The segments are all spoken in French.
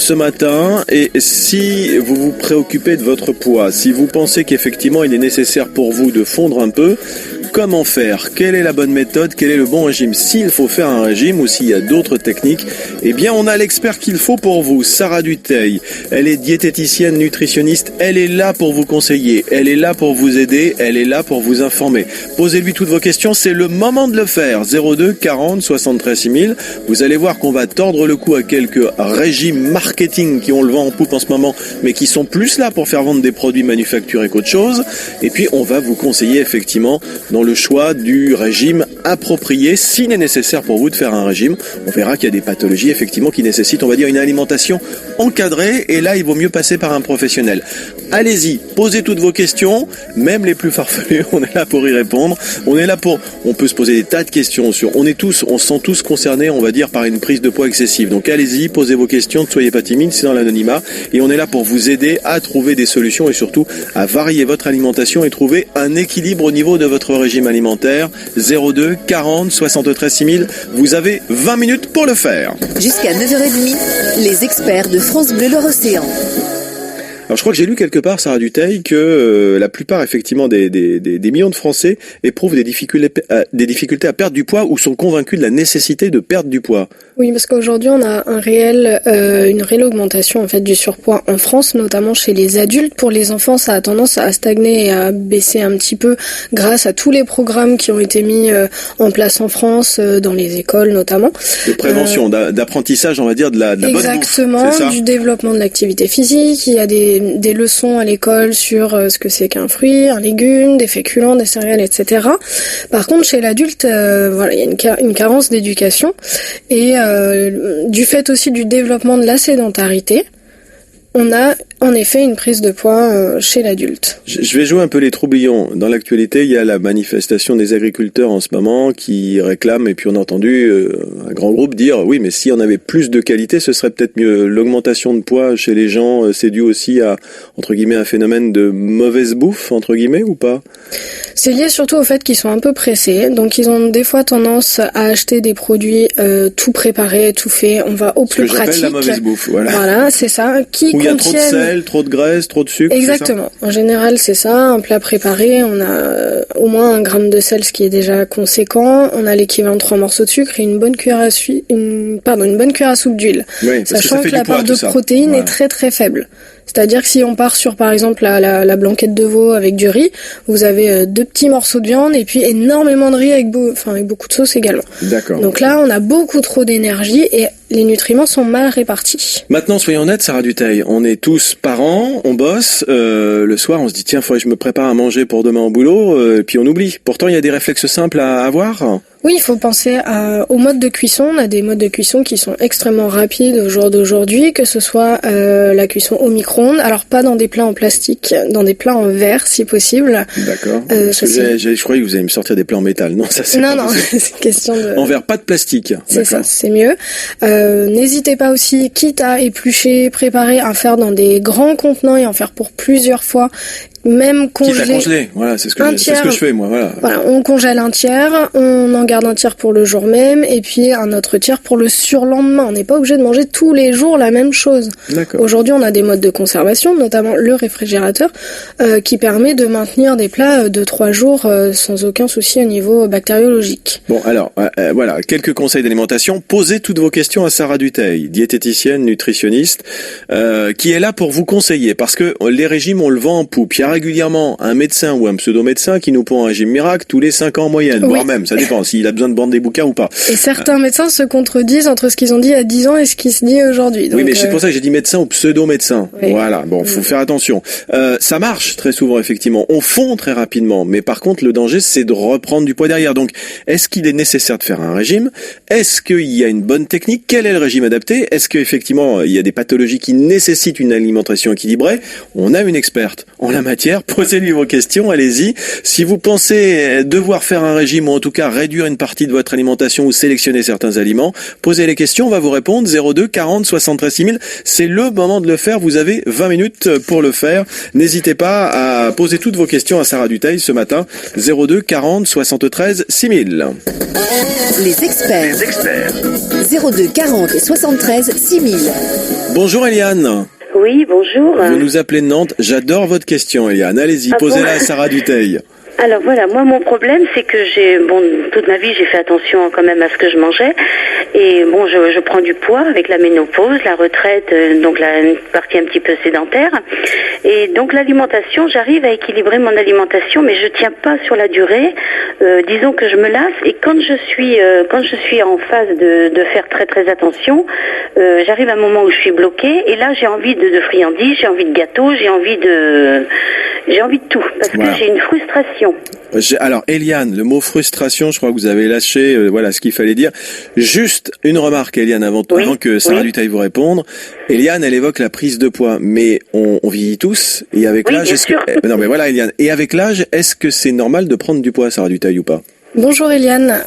ce matin. Et si vous vous préoccupez de votre poids, si vous pensez qu'effectivement il est nécessaire pour vous de fondre un peu, comment faire? Quelle est la bonne méthode? Quel est le bon régime? S'il faut faire un régime ou s'il y a d'autres techniques, eh bien on a l'expert qu'il faut pour vous, Sarah Dutheil. Elle est diététicienne, nutritionniste, elle est là pour vous conseiller, elle est là pour vous aider, elle est là pour vous informer. Posez-lui toutes vos questions, c'est le moment de le faire. 02 40 73 6000. Vous allez voir qu'on va tordre le cou à quelques régimes marketing qui ont le vent en poupe en ce moment, mais qui sont plus là pour faire vendre des produits manufacturés qu'autre chose. Et puis on va vous conseiller effectivement dans le choix du régime approprié, s'il est nécessaire pour vous de faire un régime. On verra qu'il y a des pathologies effectivement qui nécessitent, on va dire, une alimentation encadrée, et là il vaut mieux passer par un professionnel. Allez-y, posez toutes vos questions, même les plus farfelues, on est là pour y répondre. On peut se poser des tas de questions on se sent tous concernés, on va dire, par une prise de poids excessive. Donc allez-y, posez vos questions, ne soyez pas timides, c'est dans l'anonymat, et on est là pour vous aider à trouver des solutions et surtout à varier votre alimentation et trouver un équilibre au niveau de votre régime alimentaire. 02 40 73 6000, vous avez 20 minutes pour le faire. Jusqu'à 9h30, les experts de France Bleu Loire-Océan. Alors je crois que j'ai lu quelque part, Sarah Dutheil, que la plupart effectivement des millions de Français éprouvent des difficultés à perdre du poids ou sont convaincus de la nécessité de perdre du poids. Oui, parce qu'aujourd'hui on a une réelle augmentation en fait du surpoids en France, notamment chez les adultes. Pour les enfants, ça a tendance à stagner et à baisser un petit peu grâce à tous les programmes qui ont été mis en place en France, dans les écoles notamment. De prévention, d'apprentissage, on va dire, de la bonne bouffe. Exactement, du développement de l'activité physique. Il y a des leçons à l'école sur ce que c'est qu'un fruit, un légume, des féculents, des céréales, etc. Par contre, chez l'adulte, il y a une carence d'éducation et du fait aussi du développement de la sédentarité, on a en effet une prise de poids chez l'adulte. Je vais jouer un peu les troublions. Dans l'actualité, il y a la manifestation des agriculteurs en ce moment qui réclament, et puis on a entendu un grand groupe dire oui, mais si on avait plus de qualité, ce serait peut-être mieux. L'augmentation de poids chez les gens, c'est dû aussi à, entre guillemets, un phénomène de mauvaise bouffe, entre guillemets, ou pas? C'est lié surtout au fait qu'ils sont un peu pressés, donc ils ont des fois tendance à acheter des produits tout préparés, tout fait. On va au plus pratique. Ce que j'appelle la mauvaise bouffe, voilà. Voilà, c'est ça. Où il y a trop de sel, trop de graisse, trop de sucre. Exactement. En général, c'est ça. Un plat préparé, on a au moins 1 gramme de sel, ce qui est déjà conséquent. On a l'équivalent de 3 morceaux de sucre et une bonne cuillère à soupe d'huile. Oui, sachant que la part de protéines est très très faible. C'est-à-dire que si on part sur, par exemple, la blanquette de veau avec du riz, vous avez 2 petits morceaux de viande et puis énormément de riz avec beaucoup de sauce également. D'accord. Donc là, on a beaucoup trop d'énergie et les nutriments sont mal répartis. Maintenant, soyons honnêtes, Sarah Dutheil, on est tous parents, on bosse, le soir on se dit tiens, faudrait que je me prépare à manger pour demain au boulot, puis on oublie. Pourtant, il y a des réflexes simples à avoir. Oui, il faut penser au mode de cuisson. On a des modes de cuisson qui sont extrêmement rapides au jour d'aujourd'hui, que ce soit la cuisson au micro-ondes, alors pas dans des plats en plastique, dans des plats en verre si possible. D'accord. Je croyais que vous alliez me sortir des plats en métal. Non, ça c'est non, c'est une question de... En verre, pas de plastique. C'est ça, c'est mieux. N'hésitez pas aussi, quitte à éplucher, préparer, à faire dans des grands contenants et en faire pour plusieurs fois. Même congeler. Voilà, c'est ce que je fais, moi, voilà. Voilà, on congèle un tiers, on en garde un tiers pour le jour même, et puis un autre tiers pour le surlendemain. On n'est pas obligé de manger tous les jours la même chose. D'accord. Aujourd'hui, on a des modes de conservation, notamment le réfrigérateur, qui permet de maintenir des plats de 3 jours sans aucun souci au niveau bactériologique. Bon, alors, voilà, quelques conseils d'alimentation. Posez toutes vos questions à Sarah Dutheil, diététicienne, nutritionniste, qui est là pour vous conseiller, parce que les régimes, on le vend en poupe. Il y a régulièrement un médecin ou un pseudo-médecin qui nous pond un régime miracle tous les 5 ans en moyenne, voire même, ça dépend s'il a besoin de vendre des bouquins ou pas. Et certains médecins se contredisent entre ce qu'ils ont dit il y a 10 ans et ce qui se dit aujourd'hui. Oui, mais c'est pour ça que j'ai dit médecin ou pseudo-médecin. Oui. Voilà, bon, faut faire attention. Ça marche très souvent, effectivement. On fond très rapidement, mais par contre, le danger, c'est de reprendre du poids derrière. Donc, est-ce qu'il est nécessaire de faire un régime? Est-ce qu'il y a une bonne technique? Quel est le régime adapté? Est-ce qu'effectivement, il y a des pathologies qui nécessitent une alimentation équilibrée? On a une experte en la matière matière, posez-lui vos questions, allez-y. Si vous pensez devoir faire un régime ou en tout cas réduire une partie de votre alimentation ou sélectionner certains aliments, posez les questions, on va vous répondre. 02 40 73 6000, c'est le moment de le faire. Vous avez 20 minutes pour le faire. N'hésitez pas à poser toutes vos questions à Sarah Dutheil ce matin. 02 40 73 6000. Les experts. 02 40 73 6000. Bonjour Eliane. Oui, bonjour. Vous nous appelez de Nantes. J'adore votre question, Eliane. Allez-y, posez-la à Sarah Dutheil. Alors voilà, moi mon problème c'est que toute ma vie j'ai fait attention quand même à ce que je mangeais et je prends du poids avec la ménopause, la retraite, donc une partie un petit peu sédentaire et donc l'alimentation, j'arrive à équilibrer mon alimentation mais je tiens pas sur la durée, disons que je me lasse et quand je suis en phase de faire très très attention, j'arrive à un moment où je suis bloquée et là j'ai envie de friandises, j'ai envie de gâteaux, j'ai envie de tout parce que j'ai une frustration. Alors Eliane, le mot frustration, je crois que vous avez lâché ce qu'il fallait dire. Juste une remarque Eliane avant que Sarah Dutheil vous réponde. Eliane, elle évoque la prise de poids, mais on vieillit tous et avec l'âge non mais voilà Eliane, et avec l'âge, est-ce que c'est normal de prendre du poids Sarah Dutheil ou pas? Bonjour Eliane,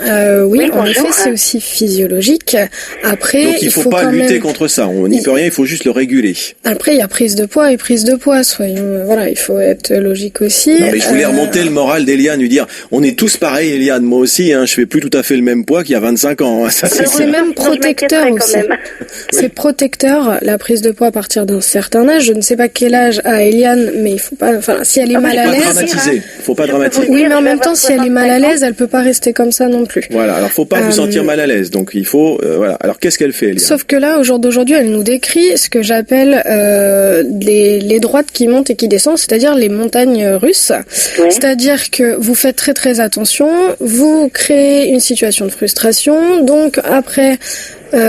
oui en bonjour. effet c'est aussi physiologique. Après, donc il faut pas lutter contre ça, on n'y peut rien, il faut juste le réguler. Après il y a prise de poids et prise de poids, il faut être logique aussi. Non, mais je voulais remonter le moral d'Eliane, lui dire on est tous pareils Eliane, moi aussi je fais plus tout à fait le même poids qu'il y a 25 ans. Ça, c'est même protecteur aussi. C'est protecteur la prise de poids à partir d'un certain âge. Je ne sais pas quel âge a Eliane, mais il faut pas, si elle est mal à l'aise. Faut pas dramatiser. Oui, mais en même temps si elle est mal à l'aise, elle peut pas rester comme ça non plus. Voilà, alors faut pas vous sentir mal à l'aise, donc il faut Alors qu'est-ce qu'elle fait Eliane? Sauf que là, au jour d'aujourd'hui, elle nous décrit ce que j'appelle les droites qui montent et qui descendent, c'est-à-dire les montagnes russes. Oui. C'est-à-dire que vous faites très très attention, vous créez une situation de frustration, donc après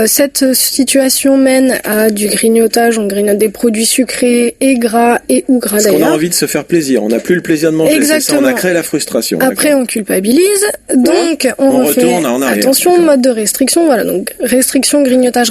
cette situation mène à du grignotage, on grignote des produits sucrés et gras et ou gras d'ailleurs. Parce qu'on a envie de se faire plaisir, on n'a plus le plaisir de manger, c'est ça, on a créé la frustration. Après on culpabilise, donc on retourne en arrière. Attention, mode de restriction, voilà, donc restriction, grignotage,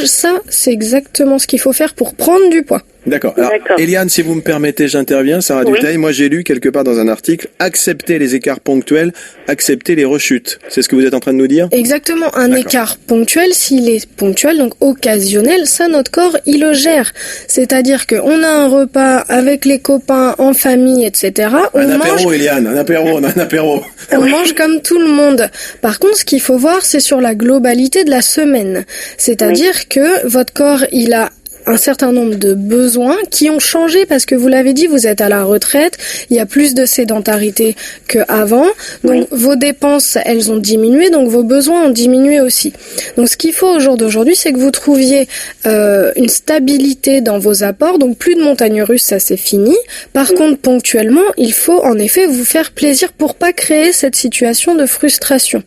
ça c'est exactement ce qu'il faut faire pour prendre du poids. D'accord. Alors, Eliane, si vous me permettez, j'interviens. Sarah Dutheil, moi j'ai lu quelque part dans un article, accepter les écarts ponctuels, accepter les rechutes. C'est ce que vous êtes en train de nous dire? Exactement. Un écart ponctuel, s'il est ponctuel, donc occasionnel, ça, notre corps, il le gère. C'est-à-dire qu'on a un repas avec les copains, en famille, etc. Un apéro, Eliane, un apéro. On mange comme tout le monde. Par contre, ce qu'il faut voir, c'est sur la globalité de la semaine. C'est-à-dire que votre corps, il a un certain nombre de besoins qui ont changé parce que vous l'avez dit, vous êtes à la retraite, il y a plus de sédentarité qu'avant, donc vos dépenses, elles ont diminué, donc vos besoins ont diminué aussi. Donc ce qu'il faut au jour d'aujourd'hui, c'est que vous trouviez une stabilité dans vos apports, donc plus de montagnes russes, ça c'est fini. Par contre, ponctuellement, il faut en effet vous faire plaisir pour pas créer cette situation de frustration.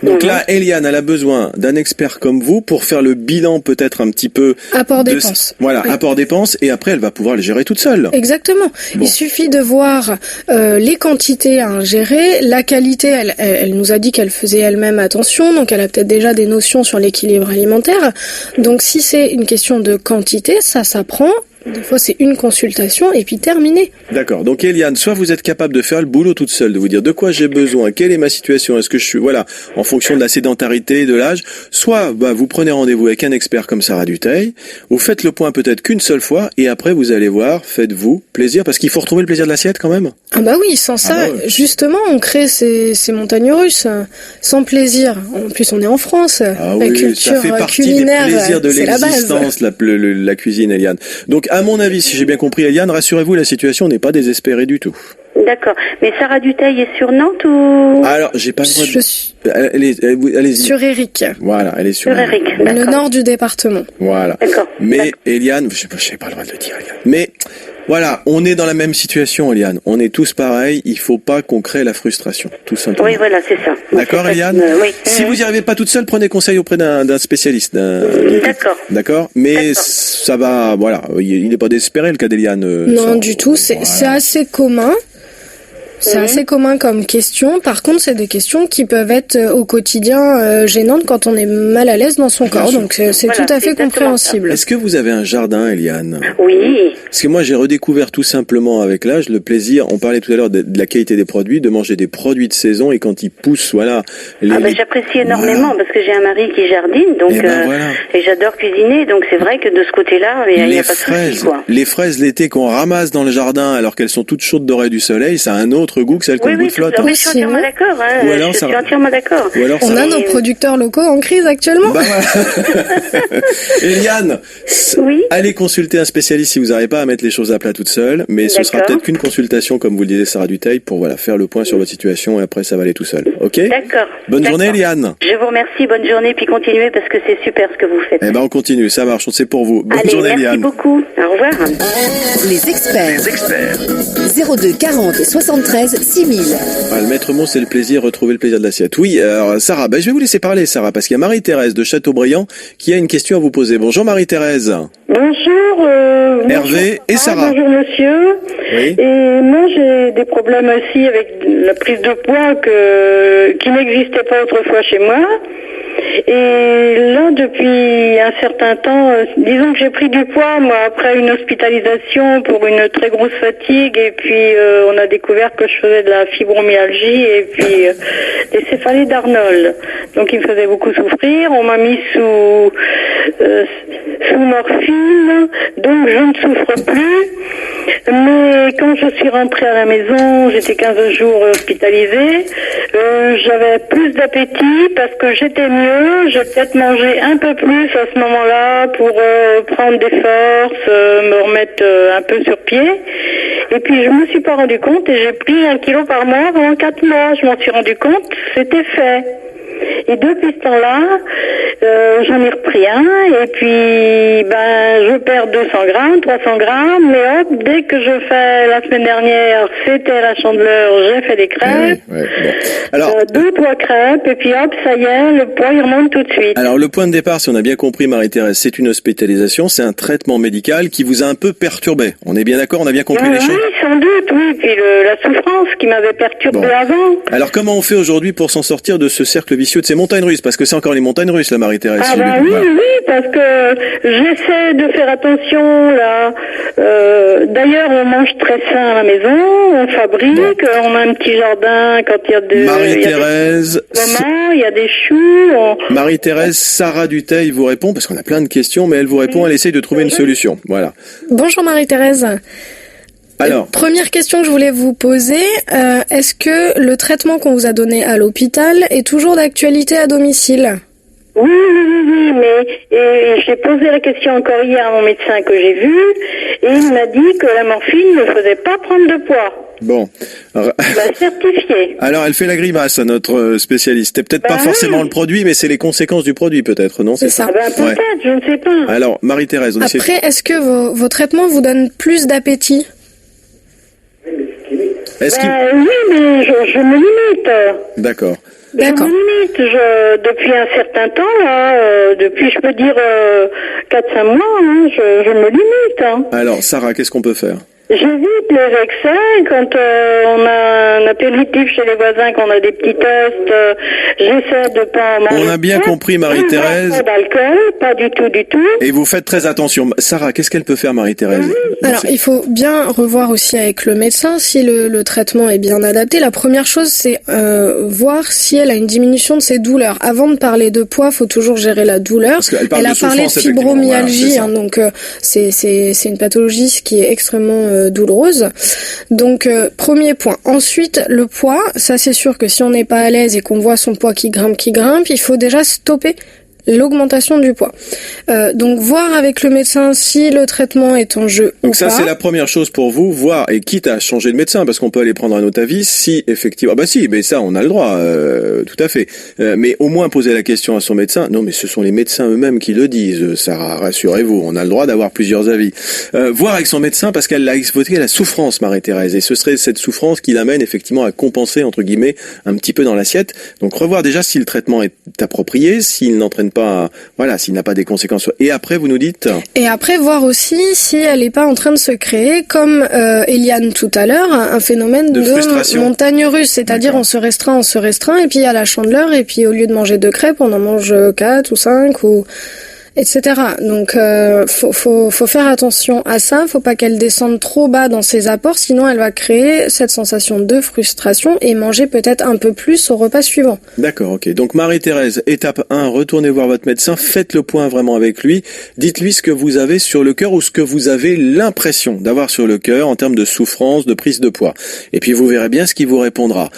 Donc là, Eliane, elle a besoin d'un expert comme vous pour faire le bilan peut-être un petit peu... Apport dépenses. Voilà, apport dépenses, et après elle va pouvoir le gérer toute seule. Exactement. Bon. Il suffit de voir les quantités à ingérer, la qualité, elle nous a dit qu'elle faisait elle-même attention, donc elle a peut-être déjà des notions sur l'équilibre alimentaire. Donc si c'est une question de quantité, ça s'apprend. Des fois, c'est une consultation et puis terminé. D'accord. Donc, Eliane, soit vous êtes capable de faire le boulot toute seule, de vous dire de quoi j'ai besoin, quelle est ma situation, est-ce que je suis, en fonction de la sédentarité, de l'âge, soit, vous prenez rendez-vous avec un expert comme Sarah Dutheil, vous faites le point peut-être qu'une seule fois, et après, vous allez voir, faites-vous plaisir, parce qu'il faut retrouver le plaisir de l'assiette quand même. Ah bah oui, sans ça, justement, on crée ces montagnes russes, sans plaisir. En plus, on est en France. La culture ça fait partie culinaire, des plaisirs de l'existence, la cuisine, Eliane. Donc, à mon avis, si j'ai bien compris, Eliane, rassurez-vous, la situation n'est pas désespérée du tout. D'accord. Mais Sarah Dutheil est sur Nantes ou... Alors, j'ai pas le droit de... Allez-y. Sur Eric. Voilà, elle est sur Eric. Le nord du département. Voilà. D'accord. Mais Eliane, je n'ai pas le droit de le dire, Eliane. Mais voilà, on est dans la même situation, Eliane. On est tous pareils. Il faut pas qu'on crée la frustration, tout simplement. Oui, voilà, c'est ça. D'accord, Eliane. Oui. Si vous n'y arrivez pas toute seule, prenez conseil auprès d'un spécialiste. D'accord. D'accord. Mais ça va, voilà. Il n'est pas désespéré le cas d'Eliane. Non, du tout. C'est assez commun. C'est assez commun comme question. Par contre, c'est des questions qui peuvent être au quotidien gênantes quand on est mal à l'aise dans son corps. sûr. Donc c'est Voilà, tout à fait c'est exactement compréhensible. Est-ce que vous avez un jardin, Eliane? Oui. Parce que moi, j'ai redécouvert tout simplement avec l'âge le plaisir, on parlait tout à l'heure de la qualité des produits, de manger des produits de saison et quand ils poussent, voilà. J'apprécie énormément parce que j'ai un mari qui jardine, donc voilà. et j'adore cuisiner, donc c'est vrai que de ce côté-là, il n'y a pas de souci, quoi. Les fraises l'été qu'on ramasse dans le jardin alors qu'elles sont toutes chaudes dorées du soleil, ça a un autre goût que celles qu'on goûte flotte. Oui, je suis entièrement d'accord. Ou alors je suis entièrement d'accord. Ou alors On a nos producteurs locaux en crise actuellement. Bah voilà. Eliane, Oui. allez consulter un spécialiste si vous n'arrivez pas à mettre les choses à plat toute seule, mais ce sera D'accord. peut-être qu'une consultation, comme vous le disait Sarah Dutheil, pour faire le point sur votre situation et après ça va aller tout seul. Ok? D'accord. Bonne D'accord. journée, Eliane. Je vous remercie, bonne journée, puis continuez parce que c'est super ce que vous faites. Eh ben on continue, ça marche, c'est pour vous. Bonne Allez, journée, merci Eliane. beaucoup. Au revoir. Les experts. 02 40 73 6000. Ah, le maître mot, c'est le plaisir, retrouver le plaisir de l'assiette. Oui, alors Sarah, je vais vous laisser parler, Sarah, parce qu'il y a Marie-Thérèse de Châteaubriand qui a une question à vous poser. Bonjour Marie-Thérèse. Bonjour. Hervé et Sarah. Bonjour monsieur. Oui. Et moi j'ai des problèmes aussi avec la prise de poids qui n'existait pas autrefois chez moi. Et là, depuis un certain temps, disons que j'ai pris du poids, moi, après une hospitalisation pour une très grosse fatigue, et puis on a découvert que je faisais de la fibromyalgie et puis des céphalées d'Arnold. Donc il me faisait beaucoup souffrir, on m'a mis sous morphine, donc je ne souffre plus. Mais quand je suis rentrée à la maison, j'étais 15 jours hospitalisée, j'avais plus d'appétit parce que j'étais mieux. J'ai peut-être mangé un peu plus à ce moment-là pour prendre des forces, me remettre un peu sur pied. Et puis je me suis pas rendu compte et j'ai pris 1 kilo par mois pendant 4 mois. Je m'en suis rendu compte, c'était fait. Et depuis ce temps-là, j'en ai repris un et puis je perds 200 grammes, 300 grammes, mais hop, dès que je fais la semaine dernière, c'était la Chandeleur, j'ai fait des crêpes, Bon. Alors, 2-3 crêpes et puis hop, ça y est, le poids il remonte tout de suite. alors le point de départ, si on a bien compris Marie-Thérèse, c'est une hospitalisation, c'est un traitement médical qui vous a un peu perturbé. On est bien d'accord, on a bien compris les choses? Oui, sans doute, oui, puis la souffrance qui m'avait perturbée Bon. avant. Alors comment on fait aujourd'hui pour s'en sortir de ce cercle vicieux de ces montagnes russes? Parce que c'est encore les montagnes russes, là, Marie-Thérèse. Ah bah oui, parce que j'essaie de faire attention là. D'ailleurs, on mange très sain à la maison, on fabrique, on a un petit jardin quand il y a Marie-Thérèse, il y a des choux. Marie-Thérèse, Sarah Dutheil vous répond, parce qu'on a plein de questions, mais elle vous répond, elle essaye de trouver une solution. Voilà. Bonjour Marie-Thérèse. Alors, Première question que je voulais vous poser, est-ce que le traitement qu'on vous a donné à l'hôpital est toujours d'actualité à domicile? Oui, mais j'ai posé la question encore hier à mon médecin que j'ai vu, et il m'a dit que la morphine ne faisait pas prendre de poids. bon. Il m'a certifié. Alors, elle fait la grimace à notre spécialiste. C'est peut-être pas forcément le produit, mais c'est les conséquences du produit, peut-être, non? C'est ça. Peut-être, je ne sais pas. Alors, Marie-Thérèse, on essaie... Après, est-ce que vos traitements vous donnent plus d'appétit? Est-ce qu'il... Oui, mais je me limite. D'accord. Je me limite. Depuis un certain temps, là, depuis, je peux dire, 4-5 mois, hein, je me limite. Hein. Alors, Sarah, qu'est-ce qu'on peut faire? J'évite les excès quand on a un apéritif chez les voisins, qu'on a des petits tests. J'essaie de pas en manger. On a bien compris, Marie-Thérèse. Pas d'alcool, pas du tout. Et vous faites très attention. Sarah, qu'est-ce qu'elle peut faire, Marie-Thérèse? Alors, il faut bien revoir aussi avec le médecin si le traitement est bien adapté. La première chose, c'est voir si elle a une diminution de ses douleurs. Avant de parler de poids, faut toujours gérer la douleur. Parce qu'elle parle Elle a de parlé de souffrance, fibromyalgie, effectivement. Voilà, donc c'est une pathologie qui est extrêmement douloureuse. Donc, premier point. Ensuite, le poids, ça c'est sûr que si on n'est pas à l'aise et qu'on voit son poids qui grimpe, il faut déjà stopper l'augmentation du poids. Donc voir avec le médecin si le traitement est en jeu ou Donc ça, pas. c'est la première chose pour vous, voir, et quitte à changer de médecin, parce qu'on peut aller prendre un autre avis, si effectivement... Bah si, mais ça, on a le droit, tout à fait. Mais au moins poser la question à son médecin. Non, mais ce sont les médecins eux-mêmes qui le disent, Sarah, rassurez-vous, on a le droit d'avoir plusieurs avis. Voir avec son médecin, parce qu'elle l'a exposé la souffrance, Marie-Thérèse, et ce serait cette souffrance qui l'amène effectivement à compenser, entre guillemets, un petit peu dans l'assiette. Donc revoir déjà si le traitement est approprié, s'il n'entraîne pas, voilà, s'il n'a pas des conséquences. Et après, vous nous dites? Et après, voir aussi si elle n'est pas en train de se créer, comme Eliane tout à l'heure, un phénomène de montagne russe. C'est-à-dire, on se restreint, et puis il y a la chandeleur, et puis au lieu de manger 2 crêpes, on en mange 4 ou 5 ou etc. Donc faut faire attention à ça, faut pas qu'elle descende trop bas dans ses apports, sinon elle va créer cette sensation de frustration et manger peut-être un peu plus au repas suivant. D'accord, ok. Donc Marie-Thérèse, étape 1, retournez voir votre médecin, faites le point vraiment avec lui, dites-lui ce que vous avez sur le cœur ou ce que vous avez l'impression d'avoir sur le cœur en termes de souffrance, de prise de poids. Et puis vous verrez bien ce qu'il vous répondra.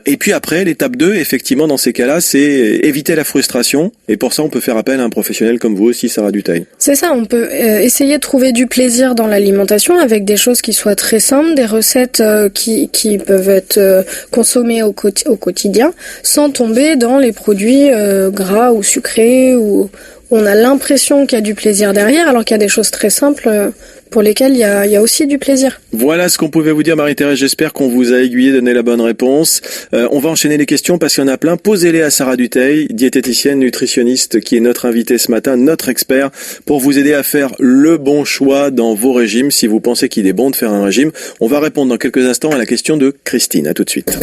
Et puis après, l'étape 2, effectivement, dans ces cas-là, c'est éviter la frustration. Et pour ça, on peut faire appel à un professionnel comme vous aussi, Sarah Dutheil. C'est ça, on peut essayer de trouver du plaisir dans l'alimentation avec des choses qui soient très simples, des recettes qui peuvent être consommées au quotidien, sans tomber dans les produits gras ou sucrés, où on a l'impression qu'il y a du plaisir derrière, alors qu'il y a des choses très simples pour lesquelles il y a aussi du plaisir. Voilà ce qu'on pouvait vous dire, Marie-Thérèse. J'espère qu'on vous a aiguillé, donné la bonne réponse. On va enchaîner les questions parce qu'il y en a plein. Posez-les à Sarah Dutheil, diététicienne, nutritionniste, qui est notre invitée ce matin, notre expert, pour vous aider à faire le bon choix dans vos régimes. Si vous pensez qu'il est bon de faire un régime, on va répondre dans quelques instants à la question de Christine. À tout de suite.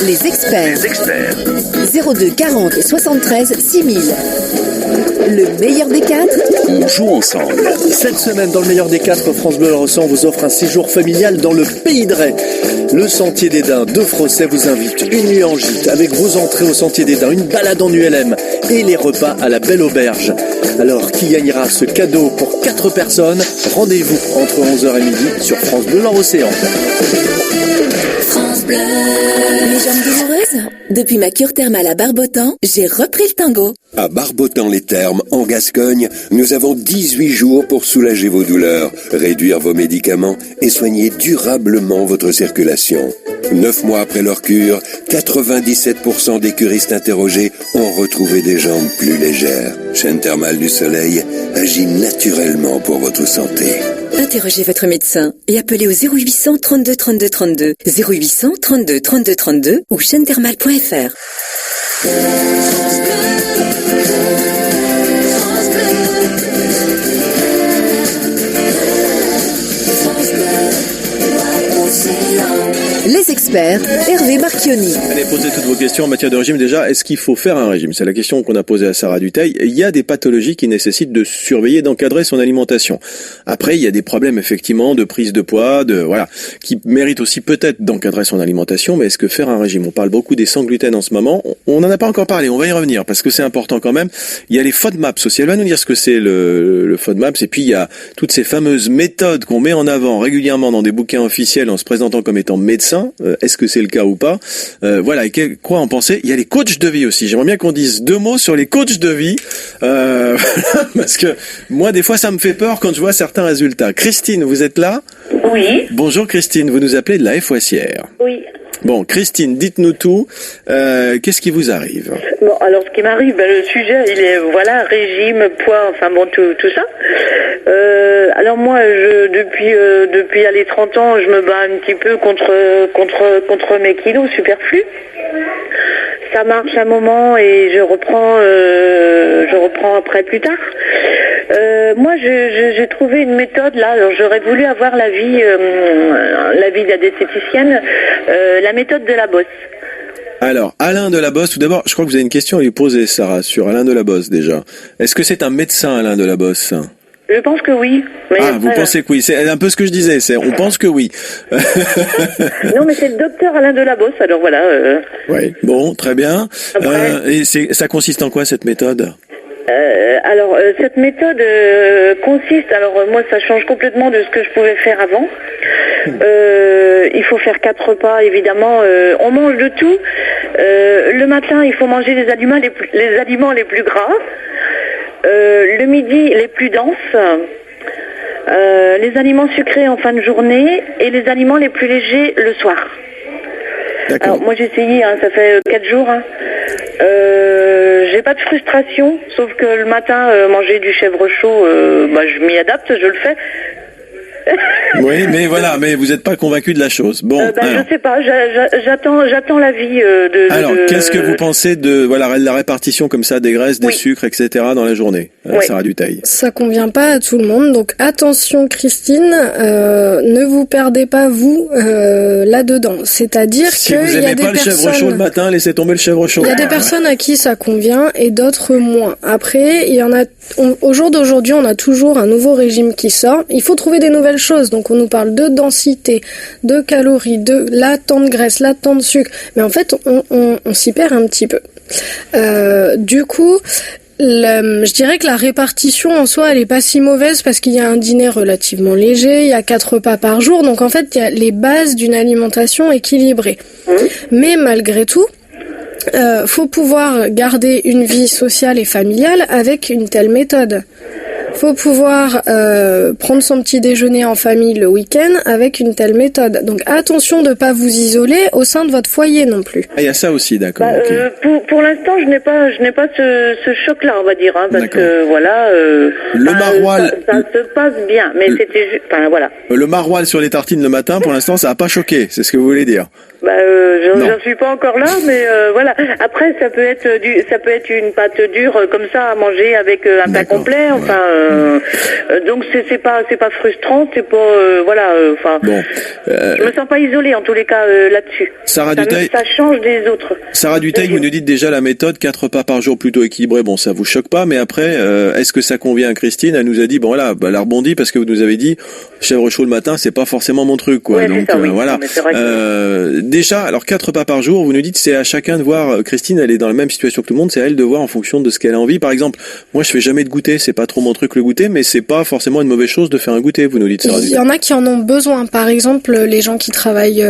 Les experts. 02 40 73 6000. Le meilleur des 4. On joue ensemble. Cette semaine, dans le meilleur des 4, France Bleu Orléans vous offre un séjour familial dans le Pays de Ré. Le Sentier des Daims de Frosset vous invite une nuit en gîte avec vos entrées au Sentier des Daims, une balade en ULM et les repas à la Belle Auberge. Alors, qui gagnera ce cadeau pour 4 personnes? Rendez-vous entre 11h et midi sur France Bleu Orléans. France Bleu. Les jambes douloureuses? Depuis ma cure thermale à Barbotan, j'ai repris le tango. À Barbotan-les-Thermes, en Gascogne, nous avons 18 jours pour soulager vos douleurs, réduire vos médicaments et soigner durablement votre circulation. 9 mois après leur cure, 97% des curistes interrogés ont retrouvé des jambes plus légères. Chaîne thermale du soleil agit naturellement pour votre santé. Interrogez votre médecin et appelez au 0800 32 32 32, 0800 32 32 32 ou chaînethermale.fr. Les experts, Hervé Marchionni. Allez, posez toutes vos questions en matière de régime. Déjà, est-ce qu'il faut faire un régime? C'est la question qu'on a posée à Sarah Dutheil. Il y a des pathologies qui nécessitent de surveiller, d'encadrer son alimentation. Après, il y a des problèmes effectivement de prise de poids, qui méritent aussi peut-être d'encadrer son alimentation. Mais est-ce que faire un régime? On parle beaucoup des sans gluten en ce moment. On n'en a pas encore parlé. On va y revenir parce que c'est important quand même. Il y a les FODMAPs aussi. Elle va nous dire ce que c'est le FODMAPs. Et puis il y a toutes ces fameuses méthodes qu'on met en avant régulièrement dans des bouquins officiels en se présentant comme étant médecin. Est-ce que c'est le cas ou pas? Voilà, et quoi en penser? Il y a les coachs de vie aussi. J'aimerais bien qu'on dise 2 mots sur les coachs de vie, parce que moi, des fois, ça me fait peur quand je vois certains résultats. Christine, vous êtes là? Oui. Bonjour Christine, vous nous appelez de la Foissière. Oui. Bon, Christine, dites-nous tout. Qu'est-ce qui vous arrive? Bon, alors ce qui m'arrive, le sujet, il est, régime, poids, enfin bon, tout ça. Alors moi, depuis les 30 ans, je me bats un petit peu contre mes kilos superflus. Ça marche un moment et je reprends après plus tard. Moi, j'ai trouvé une méthode là. Alors, j'aurais voulu avoir l'avis de la diététicienne, la méthode de la bosse. Alors, Alain Delabosse, tout d'abord, je crois que vous avez une question à lui poser, Sarah, sur Alain Delabosse déjà. Est-ce que c'est un médecin, Alain Delabosse? Je pense que oui. Mais après, vous pensez que oui. C'est un peu ce que je disais, on pense que oui. Non, mais c'est le docteur Alain Delabosse, alors voilà. Oui, bon, très bien. Et ça consiste en quoi, cette méthode? Alors, cette méthode consiste, moi ça change complètement de ce que je pouvais faire avant. Il faut faire 4 repas, évidemment. On mange de tout. Le matin, il faut manger les aliments les plus gras. Le midi, les plus denses. Les aliments sucrés en fin de journée et les aliments les plus légers le soir. D'accord. Alors, moi j'ai essayé, ça fait 4 jours. J'ai pas de frustration, sauf que le matin, manger du chèvre chaud, je m'y adapte, je le fais. Oui, mais voilà, mais vous n'êtes pas convaincu de la chose. Bon, je sais pas, j'attends l'avis de... Alors, qu'est-ce que vous pensez de la répartition comme ça des graisses, des sucres, etc. dans la journée, Sarah Dutheil? Ça convient pas à tout le monde, donc attention Christine, ne vous perdez pas vous là-dedans. C'est-à-dire si que vous aimez pas le chèvre chaud le matin, laissez tomber le chèvre chaud. Il y a des personnes à qui ça convient et d'autres moins. Après, il y en a au jour d'aujourd'hui, on a toujours un nouveau régime qui sort. Il faut trouver des nouvelles choses. Donc on nous parle de densité, de calories, de là tant de graisse, là tant de sucre. Mais en fait, on s'y perd un petit peu. Du coup, je dirais que la répartition en soi, elle est pas si mauvaise parce qu'il y a un dîner relativement léger, il y a 4 repas par jour. Donc en fait, il y a les bases d'une alimentation équilibrée. Mais malgré tout, faut pouvoir garder une vie sociale et familiale avec une telle méthode. Faut pouvoir prendre son petit déjeuner en famille le week-end avec une telle méthode. Donc attention de pas vous isoler au sein de votre foyer non plus. Ah, il y a ça aussi, d'accord. Pour l'instant, je n'ai pas ce choc-là, on va dire, parce que voilà. Le maroilles. Ça se passe bien, mais c'était juste. Enfin voilà. Le maroilles sur les tartines le matin, pour l'instant, ça a pas choqué. C'est ce que vous voulez dire? J'en suis pas encore là, mais voilà. Après, ça peut être une pâte dure comme ça à manger avec un pain complet. Enfin, donc c'est pas frustrant, c'est pas je me sens pas isolée en tous les cas là-dessus. Sarah Dutheil, ça change des autres. Sarah Dutheil, vous nous dites déjà la méthode 4 repas par jour plutôt équilibré. Bon, ça vous choque pas, mais après, est-ce que ça convient à Christine? Elle nous a dit elle a rebondi parce que vous nous avez dit chèvre chaud le matin, c'est pas forcément mon truc, quoi. Ouais, donc ça, oui. voilà. Déjà, alors 4 repas par jour, vous nous dites c'est à chacun de voir. Christine, elle est dans la même situation que tout le monde, c'est à elle de voir en fonction de ce qu'elle a envie. Par exemple, moi je fais jamais de goûter, c'est pas trop mon truc le goûter, mais c'est pas forcément une mauvaise chose de faire un goûter, vous nous dites. Il y en a qui en ont besoin. Par exemple, les gens qui travaillent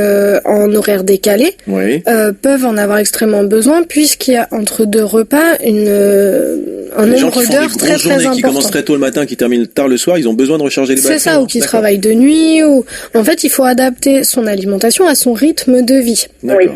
en horaire décalé peuvent en avoir extrêmement besoin puisqu'il y a entre 2 repas un nombre d'heures très très important. Qui commencent très tôt le matin, qui terminent tard le soir, ils ont besoin de recharger les batteries. C'est ça, ou qui travaillent de nuit, ou en fait, il faut adapter son alimentation à son rythme de vie. D'accord.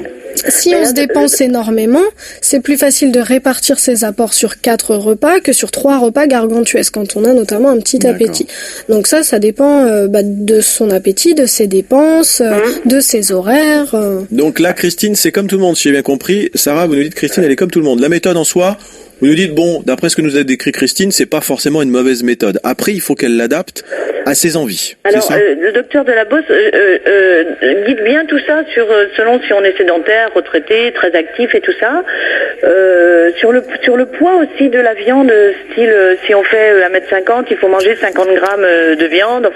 Si on se dépense énormément, c'est plus facile de répartir ses apports sur 4 repas que sur 3 repas gargantuesques quand on a notamment un petit appétit. Donc ça dépend de son appétit, de ses dépenses, de ses horaires. Donc là, Christine, c'est comme tout le monde, si j'ai bien compris. Sarah, vous nous dites Christine, elle est comme tout le monde. La méthode en soi, vous nous dites, bon, d'après ce que nous a décrit Christine, c'est pas forcément une mauvaise méthode. Après, il faut qu'elle l'adapte à ses envies. Alors, le docteur de la Bosse guide bien tout ça selon si on est sédentaire, retraité, très actif et tout ça. Sur le poids aussi de la viande, style si on fait 1m50, il faut manger 50 grammes de viande,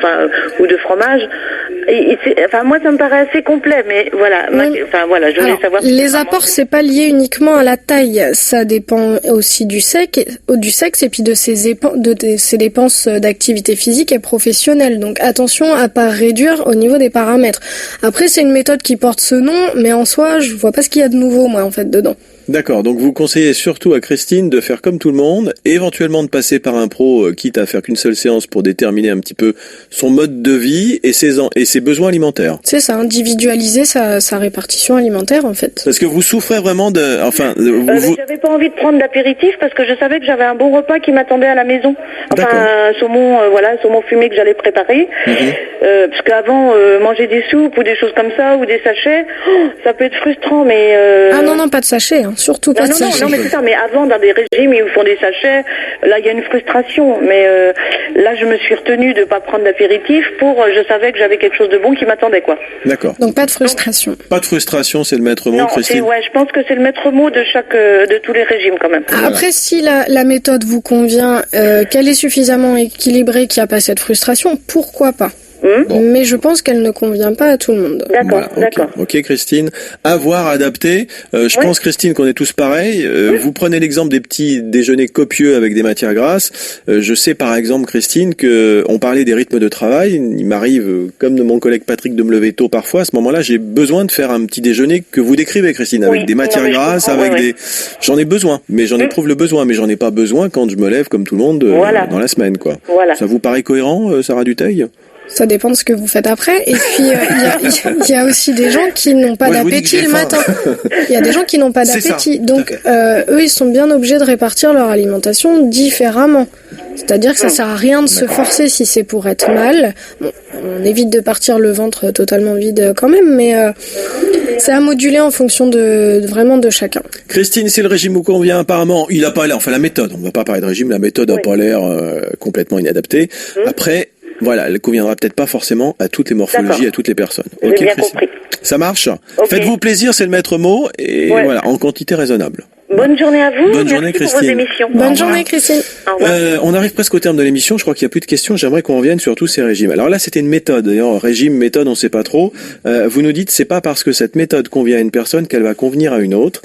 ou de fromage. Moi, ça me paraît assez complet, mais voilà. Je voulais savoir. Les apports, c'est pas lié uniquement à la taille, ça dépend aussi du sexe et puis de ses dépenses d'activité physique et professionnelle. Donc attention à pas réduire au niveau des paramètres. Après, c'est une méthode qui porte ce nom, mais en soi, je vois pas ce qu'il y a de nouveau, moi, en fait, dedans. D'accord, donc vous conseillez surtout à Christine de faire comme tout le monde, éventuellement de passer par un pro, quitte à faire qu'une seule séance pour déterminer un petit peu son mode de vie et ses besoins alimentaires. C'est ça, individualiser sa répartition alimentaire en fait. Parce que vous souffrez vraiment j'avais pas envie de prendre d'apéritif parce que je savais que j'avais un bon repas qui m'attendait à la maison. Un saumon, saumon fumé que j'allais préparer. Parce qu'avant, manger des soupes ou des choses comme ça, ou des sachets, ça peut être frustrant, mais... Ah non, pas de sachets, surtout pas de sachets. Non, mais c'est ça, mais avant, dans des régimes, ils vous font des sachets, là, il y a une frustration, mais là, je me suis retenue de pas prendre d'apéritif je savais que j'avais quelque chose de bon qui m'attendait, quoi. D'accord. Donc, pas de frustration. Pas de frustration, c'est le maître mot, Christine. Je pense que c'est le maître mot de tous les régimes, quand même. Après, si la méthode vous convient, qu'elle est suffisamment équilibrée, qu'il n'y a pas cette frustration, pourquoi pas? Mais je pense qu'elle ne convient pas à tout le monde. D'accord. Ok, Christine. Avoir adapté. Je pense, Christine, qu'on est tous pareils. Vous prenez l'exemple des petits déjeuners copieux avec des matières grasses. Je sais, par exemple, Christine, que on parlait des rythmes de travail. Il m'arrive, comme de mon collègue Patrick, de me lever tôt parfois. À ce moment-là, j'ai besoin de faire un petit déjeuner que vous décrivez, Christine, avec des matières grasses, J'en ai besoin, mais j'en éprouve le besoin, mais j'en ai pas besoin quand je me lève comme tout le monde dans la semaine, quoi. Voilà. Ça vous paraît cohérent, Sarah Dutheil? Ça dépend de ce que vous faites après. Et puis, il y a aussi des gens qui n'ont pas d'appétit le matin. Il y a des gens qui n'ont pas d'appétit. Donc, eux, ils sont bien obligés de répartir leur alimentation différemment. C'est-à-dire que ça sert à rien de se forcer si c'est pour être mal. Bon, on évite de partir le ventre totalement vide quand même, mais c'est à moduler en fonction vraiment de chacun. Christine, si le régime vous convient, apparemment, il a pas l'air, enfin la méthode, on va pas parler de régime, la méthode a pas l'air complètement inadaptée. Après, voilà, elle conviendra peut-être pas forcément à toutes les morphologies, à toutes les personnes. J'ai bien compris. Ça marche. Faites-vous plaisir, c'est le maître mot, et voilà, en quantité raisonnable. Bonne journée à vous. Bonne journée, Merci Christine. pour vos émissions. Bonne journée, Christine. On arrive presque au terme de l'émission. Je crois qu'il n'y a plus de questions. J'aimerais qu'on revienne sur tous ces régimes. Alors là, c'était une méthode. D'ailleurs, régime, méthode, on ne sait pas trop. Vous nous dites, c'est pas parce que cette méthode convient à une personne qu'elle va convenir à une autre.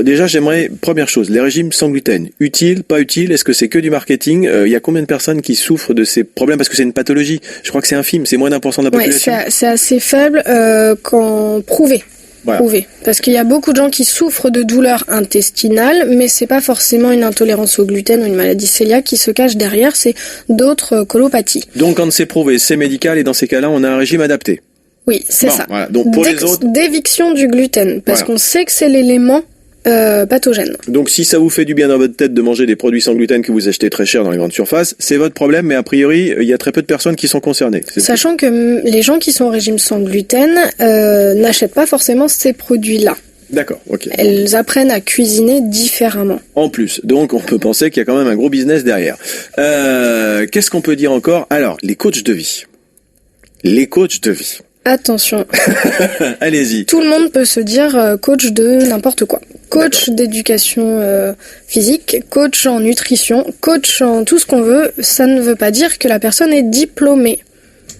Déjà, j'aimerais, première chose, les régimes sans gluten. Utile, pas utile? Est-ce que c'est que du marketing? Il y a combien de personnes qui souffrent de ces problèmes? Parce que c'est une pathologie. Je crois que c'est infime. C'est moins d'1% de la population. C'est assez faible quand prouvé. Voilà. Prouvé. Parce qu'il y a beaucoup de gens qui souffrent de douleurs intestinales, mais c'est pas forcément une intolérance au gluten ou une maladie cœliaque qui se cache derrière, c'est d'autres colopathies. Donc quand c'est prouvé, c'est médical et dans ces cas-là, on a un régime adapté. Oui, c'est ça. Voilà. Donc pour les autres, d'éviction du gluten, parce qu'on sait que c'est l'élément pathogène. Donc si ça vous fait du bien dans votre tête de manger des produits sans gluten que vous achetez très cher dans les grandes surfaces, c'est votre problème, mais a priori, il y a très peu de personnes qui sont concernées. Sachant que les gens qui sont au régime sans gluten n'achètent pas forcément ces produits-là. D'accord, ok. Elles apprennent à cuisiner différemment. En plus, donc on peut penser qu'il y a quand même un gros business derrière. Qu'est-ce qu'on peut dire encore? Alors, les coachs de vie. Les coachs de vie. Attention. Allez-y. Tout le monde peut se dire coach de n'importe quoi. Coach d'éducation physique, coach en nutrition, coach en tout ce qu'on veut. Ça ne veut pas dire que la personne est diplômée.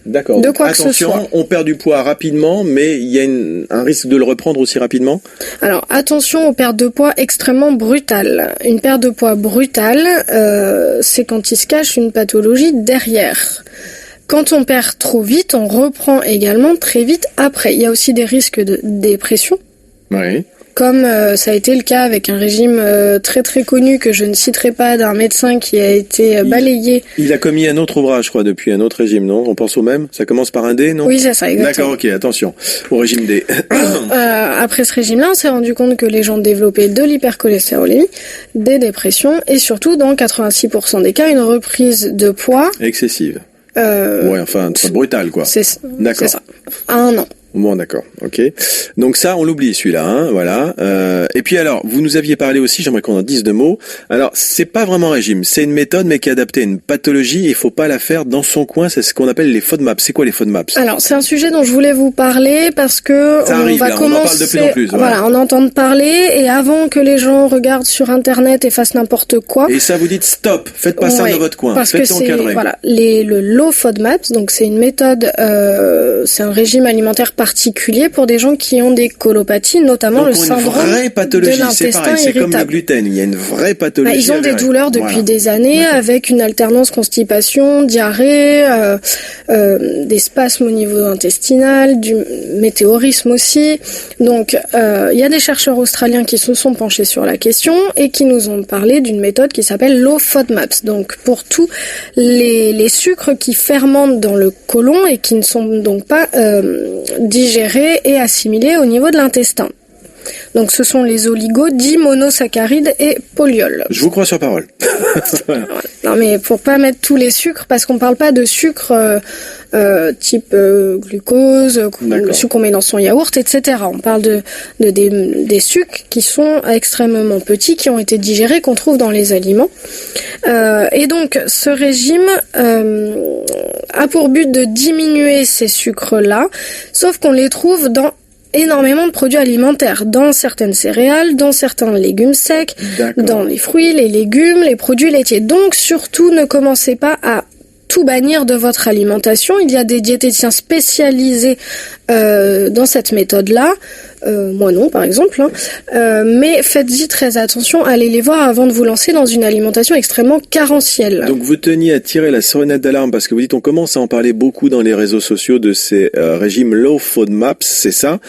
D'accord. De quoi que ce soit. Attention, on perd du poids rapidement, mais il y a un risque de le reprendre aussi rapidement. Alors attention aux pertes de poids extrêmement brutales. Une perte de poids brutale, c'est quand il se cache une pathologie derrière. Quand on perd trop vite, on reprend également très vite après. Il y a aussi des risques de dépression. Oui. Comme ça a été le cas avec un régime très très connu que je ne citerai pas d'un médecin qui a été balayé. Il a commis un autre ouvrage, je crois, depuis un autre régime, non? On pense au même? Ça commence par un D, non? Oui, c'est ça, exactement. D'accord, ok, attention. Au régime D. Après ce régime-là, on s'est rendu compte que les gens développaient de l'hypercholestérolémie, des dépressions et surtout, dans 86% des cas, une reprise de poids. Excessive. Ouais, enfin, brutal, quoi. D'accord. C'est ça. À 1 an. Bon, d'accord, ok. Donc ça, on l'oublie celui-là, hein, voilà. Et puis alors, vous nous aviez parlé aussi, j'aimerais qu'on en dise 2 mots. Alors, c'est pas vraiment un régime, c'est une méthode, mais qui est adaptée à une pathologie. Il faut pas la faire dans son coin. C'est ce qu'on appelle les FODMAPs. C'est quoi les FODMAPs? Alors, c'est un sujet dont je voulais vous parler parce que ça arrive, on va là, commencer. On en parle de plus en plus. Voilà, on entend parler et avant que les gens regardent sur Internet et fassent n'importe quoi. Et ça, vous dites stop, faites pas ça dans votre coin. Parce que c'est voilà, le low FODMAPs, donc c'est une méthode, c'est un régime alimentaire particulier pour des gens qui ont des colopathies, notamment donc, le syndrome une vraie pathologie, de l'intestin irritable. C'est comme le gluten, il y a une vraie pathologie. Ils ont des douleurs depuis des années avec une alternance constipation, diarrhée, des spasmes au niveau intestinal, du météorisme aussi. Donc il y a des chercheurs australiens qui se sont penchés sur la question et qui nous ont parlé d'une méthode qui s'appelle low FODMAPs. Donc pour tous les sucres qui fermentent dans le côlon et qui ne sont donc pas digérés et assimilés au niveau de l'intestin. Donc ce sont les oligodimonosaccharides et polyols. Je vous crois sur parole. Non mais pour pas mettre tous les sucres, parce qu'on parle pas de sucre type glucose, le sucre qu'on met dans son yaourt, etc. On parle des sucres qui sont extrêmement petits, qui ont été digérés, qu'on trouve dans les aliments. Et donc ce régime a pour but de diminuer ces sucres-là, sauf qu'on les trouve dans énormément de produits alimentaires, dans certaines céréales, dans certains légumes secs, dans les fruits, les légumes, les produits laitiers. Donc surtout, ne commencez pas à tout bannir de votre alimentation. Il y a des diététiciens spécialisés dans cette méthode-là. Moi non, par exemple. Mais faites-y très attention, allez les voir avant de vous lancer dans une alimentation extrêmement carentielle. Donc vous teniez à tirer la sonnette d'alarme parce que vous dites on commence à en parler beaucoup dans les réseaux sociaux de ces régimes low FODMAPs, c'est ça.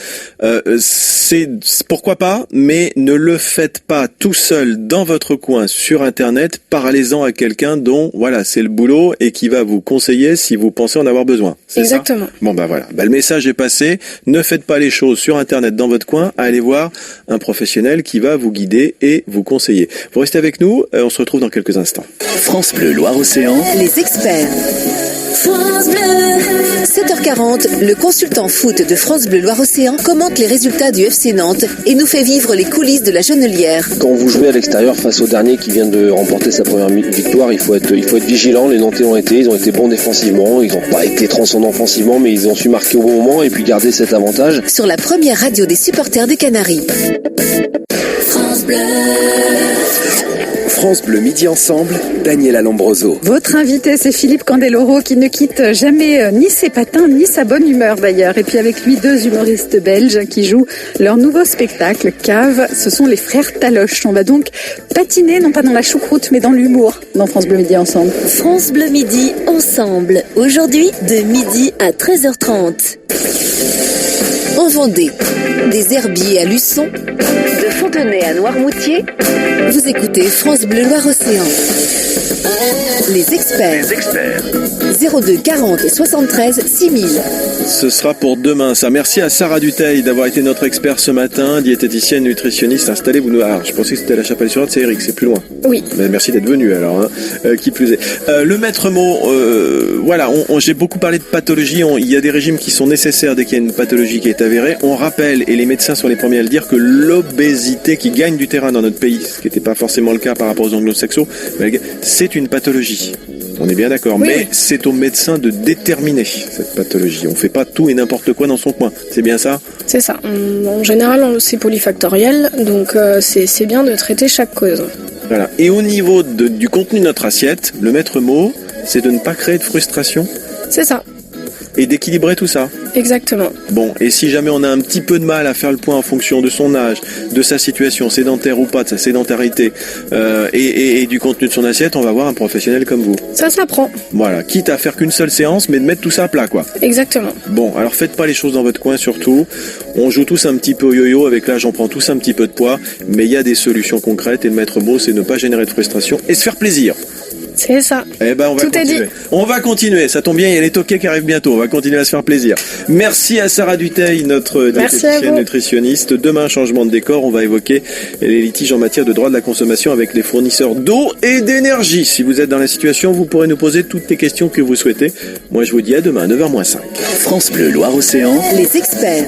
C'est pourquoi pas, mais ne le faites pas tout seul dans votre coin sur Internet. Parlez-en à quelqu'un dont voilà c'est le boulot et qui va vous conseiller si vous pensez en avoir besoin. C'est exactement. Ça bon bah voilà, le message est passé. Ne faites pas les choses sur Internet dans votre coin. Allez voir un professionnel qui va vous guider et vous conseiller. Vous restez avec nous. On se retrouve dans quelques instants. France Bleu Loire-Océan. Les experts. France Bleu. 7h40, le consultant foot de France Bleu Loire-Océan commente les résultats du FC Nantes et nous fait vivre les coulisses de la Genelière. Quand vous jouez à l'extérieur face au dernier qui vient de remporter sa première victoire, il faut être vigilant. Les Nantais ils ont été bons défensivement, ils n'ont pas été transcendants offensivement, mais ils ont su marquer au bon moment et puis garder cet avantage. Sur la première radio des supporters des Canaries. France Bleu. France Bleu Midi Ensemble, Daniela Lombroso. Votre invité, c'est Philippe Candeloro qui ne quitte jamais ni ses patins ni sa bonne humeur d'ailleurs. Et puis avec lui, 2 humoristes belges qui jouent leur nouveau spectacle, Cave. Ce sont les frères Taloche. On va donc patiner, non pas dans la choucroute, mais dans l'humour, dans France Bleu Midi Ensemble. France Bleu Midi Ensemble. Aujourd'hui, de midi à 13h30. En Vendée, des herbiers à Luçon, de Fontenay à Noirmoutier, vous écoutez France Bleu Loire-Océan. Les experts. 02 40 73 6000. Ce sera pour demain, ça. Merci à Sarah Dutheil d'avoir été notre expert ce matin, diététicienne, nutritionniste. Installez-vous. Alors, je pensais que c'était à la Chapelle-sur-Aude, c'est Eric, c'est plus loin. Oui. Mais merci d'être venu alors, qui plus est. Le maître mot, voilà, j'ai beaucoup parlé de pathologie. Il y a des régimes qui sont nécessaires dès qu'il y a une pathologie qui est avérée. On rappelle, et les médecins sont les premiers à le dire, que l'obésité qui gagne du terrain dans notre pays, ce qui n'était pas forcément le cas par rapport aux anglo-saxons, c'est une pathologie. On est bien d'accord, oui. Mais c'est aux médecins de déterminer cette pathologie. On fait pas tout et n'importe quoi dans son coin. C'est bien ça ? C'est ça. En général, c'est polyfactoriel, donc c'est bien de traiter chaque cause. Voilà. Et au niveau du contenu de notre assiette, le maître mot, c'est de ne pas créer de frustration. C'est ça. Et d'équilibrer tout ça. Exactement. Bon, et si jamais on a un petit peu de mal à faire le point en fonction de son âge, de sa situation sédentaire ou pas, de sa sédentarité, et du contenu de son assiette, on va voir un professionnel comme vous. Ça s'apprend. Voilà, quitte à faire qu'une seule séance, mais de mettre tout ça à plat, quoi. Exactement. Bon, alors faites pas les choses dans votre coin surtout. On joue tous un petit peu au yo-yo, avec l'âge on prend tous un petit peu de poids, mais il y a des solutions concrètes et le maître mot, c'est ne pas générer de frustration et se faire plaisir. C'est ça. Eh ben, on va continuer. On va continuer. Ça tombe bien, il y a les toquets qui arrivent bientôt. On va continuer à se faire plaisir. Merci à Sarah Dutheil, notre diététicienne nutritionniste. Demain, changement de décor. On va évoquer les litiges en matière de droit de la consommation avec les fournisseurs d'eau et d'énergie. Si vous êtes dans la situation, vous pourrez nous poser toutes les questions que vous souhaitez. Moi, je vous dis à demain, 9h-5. France Bleu Loire-Océan. Les experts.